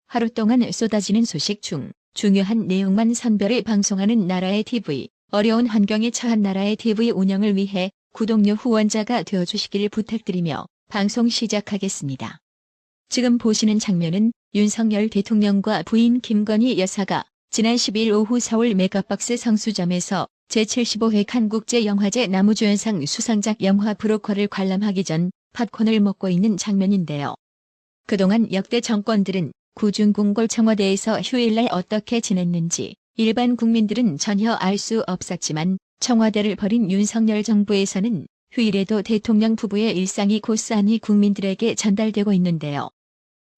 하루 동안 쏟아지는 소식 중 중요한 내용만 선별해 방송하는 나라의 TV, 어려운 환경에 처한 나라의 TV 운영을 위해 구독료 후원자가 되어주시길 부탁드리며 방송 시작하겠습니다. 지금 보시는 장면은 윤석열 대통령과 부인 김건희 여사가 지난 10일 오후 서울 메가박스 성수점에서 제75회 칸국제영화제 남우주연상 수상작 영화 브로커를 관람하기 전 팝콘을 먹고 있는 장면인데요. 그동안 역대 정권들은 구중궁궐 청와대에서 휴일날 어떻게 지냈는지 일반 국민들은 전혀 알 수 없었지만 청와대를 버린 윤석열 정부에서는 휴일에도 대통령 부부의 일상이 고스란히 국민들에게 전달되고 있는데요.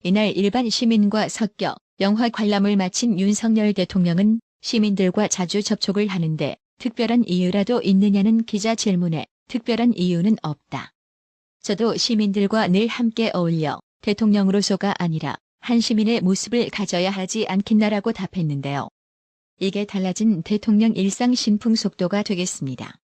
이날 일반 시민과 섞여 영화 관람을 마친 윤석열 대통령은 시민들과 자주 접촉을 하는데 특별한 이유라도 있느냐는 기자 질문에 특별한 이유는 없다. 저도 시민들과 늘 함께 어울려 대통령으로서가 아니라 한 시민의 모습을 가져야 하지 않겠나라고 답했는데요. 이게 달라진 대통령 일상 신풍 속도가 되겠습니다.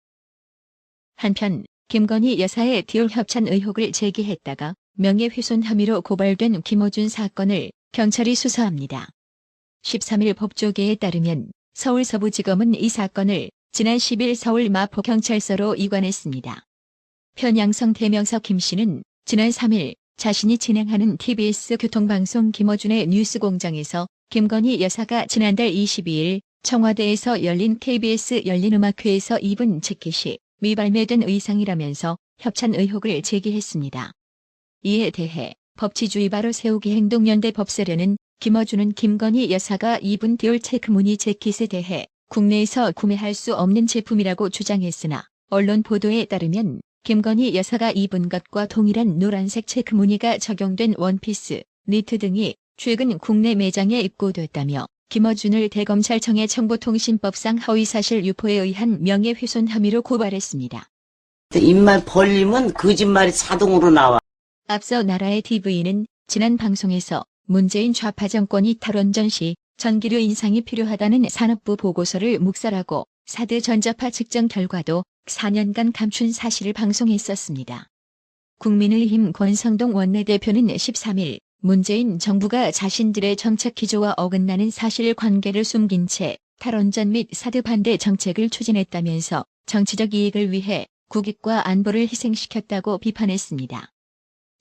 한편 김건희 여사의 디올 협찬 의혹을 제기했다가 명예훼손 혐의로 고발된 김어준 사건을 경찰이 수사합니다. 13일 법조계에 따르면 서울 서부지검은 이 사건을 지난 10일 서울 마포경찰서로 이관했습니다. 편양성 대명석 김 씨는 지난 3일 자신이 진행하는 TBS 교통방송 김어준의 뉴스공장에서 김건희 여사가 지난달 22일 청와대에서 열린 KBS 열린음악회에서 입은 재킷이 미발매된 의상이라면서 협찬 의혹을 제기했습니다. 이에 대해 법치주의 바로 세우기 행동연대 법세련은 김어준은 김건희 여사가 입은 디올 체크 무늬 재킷에 대해 국내에서 구매할 수 없는 제품이라고 주장했으나 언론 보도에 따르면 김건희 여사가 입은 것과 동일한 노란색 체크 무늬가 적용된 원피스, 니트 등이 최근 국내 매장에 입고됐다며 김어준을 대검찰청의 정보통신법상 허위사실 유포에 의한 명예훼손 혐의로 고발했습니다. 입만 벌리면 거짓말이 자동으로 나와. 앞서 나라의 TV는 지난 방송에서 문재인 좌파 정권이 탈원전 시 전기료 인상이 필요하다는 산업부 보고서를 묵살하고 사드 전자파 측정 결과도 4년간 감춘 사실을 방송했었습니다. 국민의힘 권성동 원내대표는 13일 문재인 정부가 자신들의 정책 기조와 어긋나는 사실관계를 숨긴 채 탈원전 및 사드 반대 정책을 추진했다면서 정치적 이익을 위해 국익과 안보를 희생시켰다고 비판했습니다.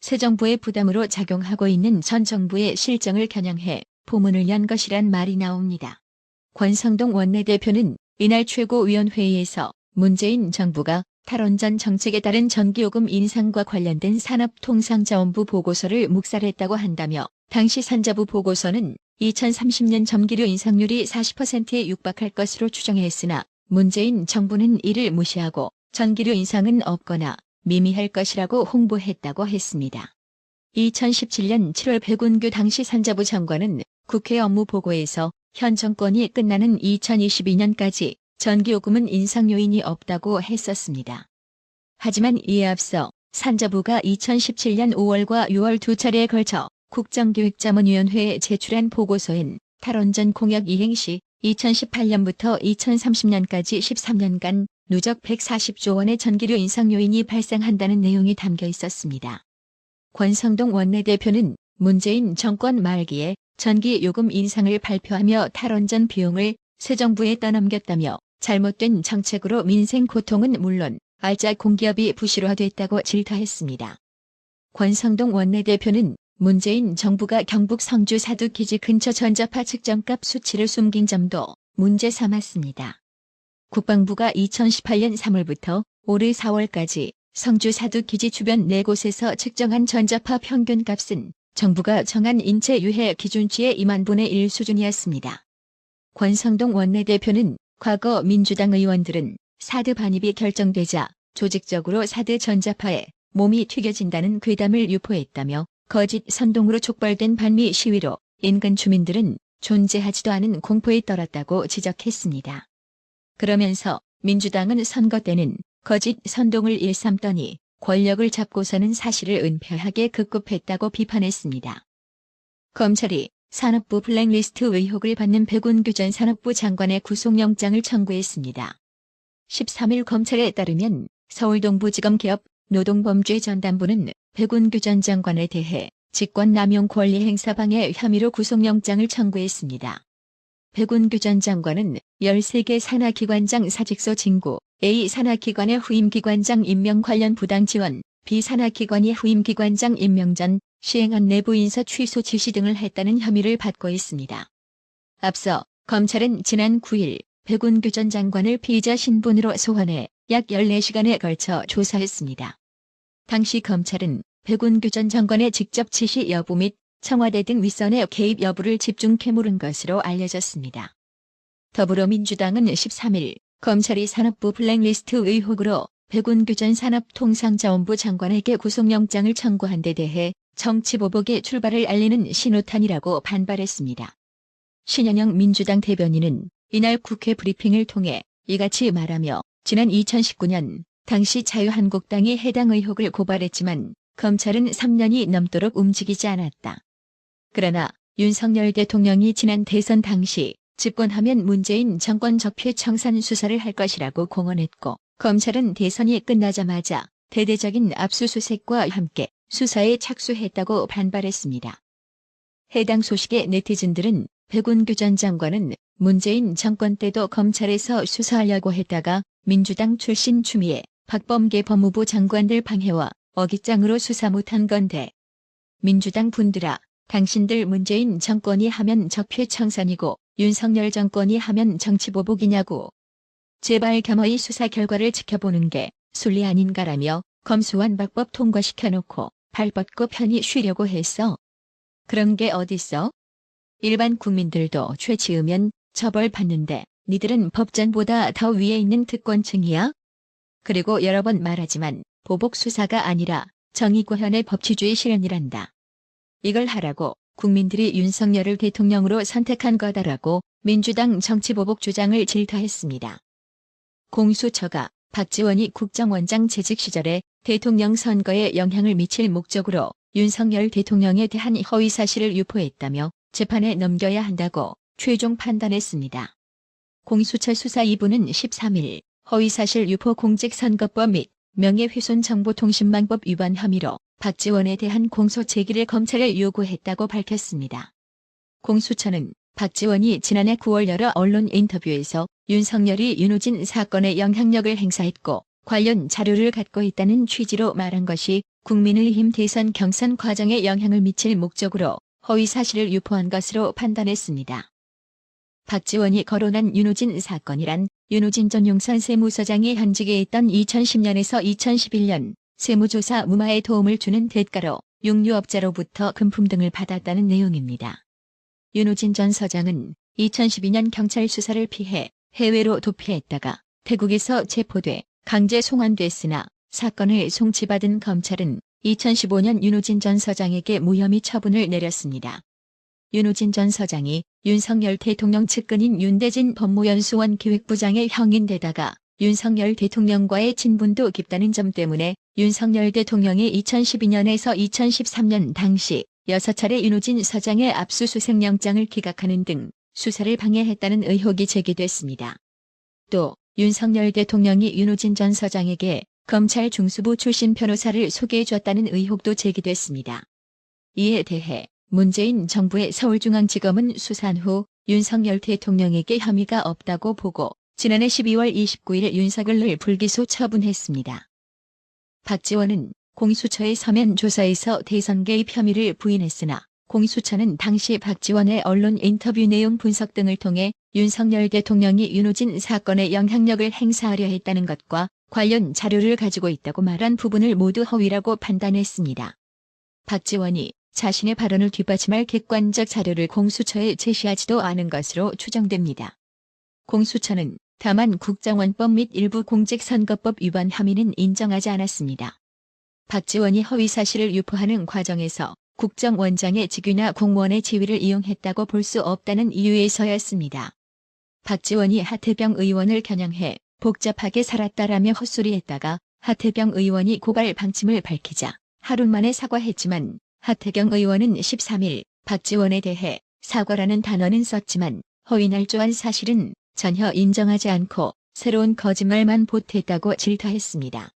새 정부의 부담으로 작용하고 있는 전 정부의 실정을 겨냥해 포문을 연 것이란 말이 나옵니다. 권성동 원내대표는 이날 최고위원회의에서 문재인 정부가 탈원전 정책에 따른 전기요금 인상과 관련된 산업통상자원부 보고서를 묵살했다고 한다며 당시 산자부 보고서는 2030년 전기료 인상률이 40%에 육박할 것으로 추정했으나 문재인 정부는 이를 무시하고 전기료 인상은 없거나 미미할 것이라고 홍보했다고 했습니다. 2017년 7월 백운규 당시 산자부 장관은 국회 업무보고에서 현 정권이 끝나는 2022년까지 전기요금은 인상 요인이 없다고 했었습니다. 하지만 이에 앞서 산자부가 2017년 5월과 6월 두 차례에 걸쳐 국정기획자문위원회에 제출한 보고서엔 탈원전 공약 이행 시 2018년부터 2030년까지 13년간 누적 140조 원의 전기료 인상 요인이 발생한다는 내용이 담겨 있었습니다. 권성동 원내대표는 문재인 정권 말기에 전기요금 인상을 발표하며 탈원전 비용을 새 정부에 떠넘겼다며 잘못된 정책으로 민생 고통은 물론 알짜 공기업이 부실화됐다고 질타했습니다. 권성동 원내대표는 문재인 정부가 경북 성주 사두기지 근처 전자파 측정값 수치를 숨긴 점도 문제 삼았습니다. 국방부가 2018년 3월부터 올해 4월까지 성주 사두기지 주변 4곳에서 측정한 전자파 평균값은 정부가 정한 인체 유해 기준치의 2만 분의 1 수준이었습니다. 권성동 원내대표는 과거 민주당 의원들은 사드 반입이 결정되자 조직적으로 사드 전자파에 몸이 튀겨진다는 괴담을 유포했다며 거짓 선동으로 촉발된 반미 시위로 인근 주민들은 존재하지도 않은 공포에 떨었다고 지적했습니다. 그러면서 민주당은 선거 때는 거짓 선동을 일삼더니 권력을 잡고서는 사실을 은폐하게 급급했다고 비판했습니다. 검찰이 산업부 블랙리스트 의혹을 받는 백운규 전 산업부 장관의 구속영장을 청구했습니다. 13일 검찰에 따르면 서울동부지검 개업 노동범죄 전담부는 백운규 전 장관에 대해 직권남용 권리행사방해 혐의로 구속영장을 청구했습니다. 백운규 전 장관은 13개 산하기관장 사직서 징구, A 산하기관의 후임기관장 임명 관련 부당지원, B 산하기관이 후임기관장 임명 전 시행한 내부인사 취소 지시 등을 했다는 혐의를 받고 있습니다. 앞서 검찰은 지난 9일 백운규 전 장관을 피의자 신분으로 소환해 약 14시간에 걸쳐 조사했습니다. 당시 검찰은 백운규 전 장관의 직접 지시 여부 및 청와대 등 윗선의 개입 여부를 집중 캐물은 것으로 알려졌습니다. 더불어민주당은 13일 검찰이 산업부 블랙리스트 의혹으로 백운규 전 산업통상자원부 장관에게 구속영장을 청구한 데 대해 정치보복의 출발을 알리는 신호탄이라고 반발했습니다. 신현영 민주당 대변인은 이날 국회 브리핑을 통해 이같이 말하며 지난 2019년 당시 자유한국당이 해당 의혹을 고발했지만 검찰은 3년이 넘도록 움직이지 않았다. 그러나 윤석열 대통령이 지난 대선 당시 집권하면 문재인 정권 적폐 청산 수사를 할 것이라고 공언했고 검찰은 대선이 끝나자마자 대대적인 압수수색과 함께 수사에 착수했다고 반발했습니다. 해당 소식에 네티즌들은 백운규 전 장관은 문재인 정권 때도 검찰에서 수사하려고 했다가 민주당 출신 추미애, 박범계 법무부 장관들 방해와 어깃장으로 수사 못한 건데 민주당 분들아 당신들 문재인 정권이 하면 적폐청산이고 윤석열 정권이 하면 정치보복이냐고. 제발 겸허히 수사 결과를 지켜보는 게 순리 아닌가라며 검수완 박법 통과시켜놓고 발 뻗고 편히 쉬려고 했어. 그런 게 어딨어? 일반 국민들도 죄 지으면 처벌받는데 니들은 법전보다 더 위에 있는 특권층이야? 그리고 여러 번 말하지만 보복 수사가 아니라 정의구현의 법치주의 실현이란다. 이걸 하라고 국민들이 윤석열을 대통령으로 선택한 거다라고 민주당 정치보복 주장을 질타했습니다. 공수처가 박지원이 국정원장 재직 시절에 대통령 선거에 영향을 미칠 목적으로 윤석열 대통령에 대한 허위사실을 유포했다며 재판에 넘겨야 한다고 최종 판단했습니다. 공수처 수사 2부는 13일 허위사실 유포 공직선거법 및 명예훼손정보통신망법 위반 혐의로 박지원에 대한 공소 제기를 검찰에 요구했다고 밝혔습니다. 공수처는 박지원이 지난해 9월 여러 언론 인터뷰에서 윤석열이 윤호진 사건에 영향력을 행사했고 관련 자료를 갖고 있다는 취지로 말한 것이 국민의힘 대선 경선 과정에 영향을 미칠 목적으로 허위사실을 유포한 것으로 판단했습니다. 박지원이 거론한 윤호진 사건이란 윤호진 전 용산 세무서장이 현직에 있던 2010년에서 2011년 세무조사 무마에 도움을 주는 대가로 육류업자로부터 금품 등을 받았다는 내용입니다. 윤호진 전 서장은 2012년 경찰 수사를 피해 해외로 도피했다가 태국에서 체포돼 강제 송환됐으나 사건을 송치받은 검찰은 2015년 윤호진 전 서장에게 무혐의 처분을 내렸습니다. 윤호진 전 서장이 윤석열 대통령 측근인 윤대진 법무연수원 기획부장의 형인데다가 윤석열 대통령과의 친분도 깊다는 점 때문에 윤석열 대통령이 2012년에서 2013년 당시 6차례 윤호진 서장의 압수수색 영장을 기각하는 등 수사를 방해했다는 의혹이 제기됐습니다. 또 윤석열 대통령이 윤호진 전 서장에게 검찰 중수부 출신 변호사를 소개해줬다는 의혹도 제기됐습니다. 이에 대해 문재인 정부의 서울중앙지검은 수사한 후 윤석열 대통령에게 혐의가 없다고 보고 지난해 12월 29일 윤석열을 불기소 처분했습니다. 박지원은 공수처의 서면 조사에서 대선 개입 혐의를 부인했으나 공수처는 당시 박지원의 언론 인터뷰 내용 분석 등을 통해 윤석열 대통령이 윤호진 사건에 영향력을 행사하려 했다는 것과 관련 자료를 가지고 있다고 말한 부분을 모두 허위라고 판단했습니다. 박지원이 자신의 발언을 뒷받침할 객관적 자료를 공수처에 제시하지도 않은 것으로 추정됩니다. 공수처는 다만 국정원법 및 일부 공직선거법 위반 혐의는 인정하지 않았습니다. 박지원이 허위사실을 유포하는 과정에서 국정원장의 직위나 공무원의 지위를 이용했다고 볼 수 없다는 이유에서였습니다. 박지원이 하태병 의원을 겨냥해 복잡하게 살았다라며 헛소리했다가 하태병 의원이 고발 방침을 밝히자 하루 만에 사과했지만 하태경 의원은 13일 박지원에 대해 사과라는 단어는 썼지만 허위 날조한 사실은 전혀 인정하지 않고 새로운 거짓말만 보탰다고 질타했습니다.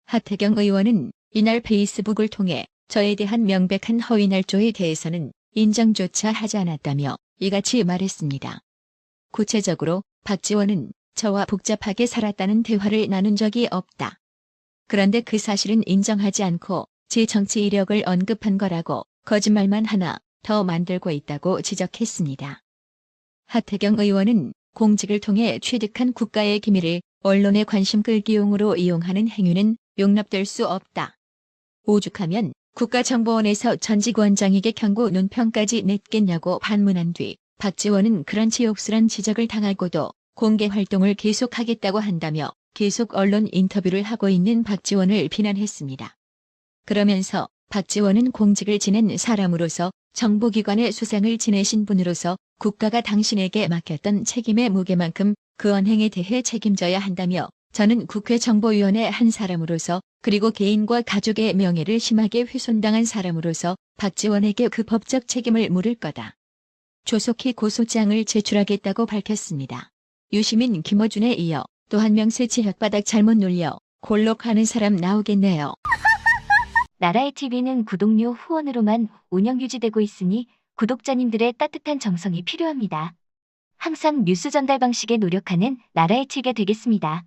하태경 의원은 이날 페이스북을 통해 저에 대한 명백한 허위 날조에 대해서는 인정조차 하지 않았다며 이같이 말했습니다. 구체적으로 박지원은 저와 복잡하게 살았다는 대화를 나눈 적이 없다. 그런데 그 사실은 인정하지 않고 제 정치 이력을 언급한 거라고 거짓말만 하나 더 만들고 있다고 지적했습니다. 하태경 의원은 공직을 통해 취득한 국가의 기밀을 언론의 관심 끌기용으로 이용하는 행위는 용납될 수 없다. 오죽하면 국가정보원에서 전직 원장에게 경고 논평까지 냈겠냐고 반문한 뒤 박지원은 그런 치욕스런 지적을 당하고도 공개 활동을 계속하겠다고 한다며 계속 언론 인터뷰를 하고 있는 박지원을 비난했습니다. 그러면서 박지원은 공직을 지낸 사람으로서 정보기관의 수상을 지내신 분으로서 국가가 당신에게 맡겼던 책임의 무게만큼 그 언행에 대해 책임져야 한다며 저는 국회 정보위원회 한 사람으로서 그리고 개인과 가족의 명예를 심하게 훼손당한 사람으로서 박지원에게 그 법적 책임을 물을 거다. 조속히 고소장을 제출하겠다고 밝혔습니다. 유시민 김어준에 이어 또 한 명 새치 혓바닥 잘못 눌려 골록하는 사람 나오겠네요. 나라의 TV는 구독료 후원으로만 운영 유지되고 있으니 구독자님들의 따뜻한 정성이 필요합니다. 항상 뉴스 전달 방식에 노력하는 나라의 TV가 되겠습니다.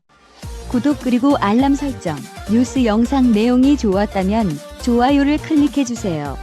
구독 그리고 알람 설정, 뉴스 영상 내용이 좋았다면 좋아요를 클릭해주세요.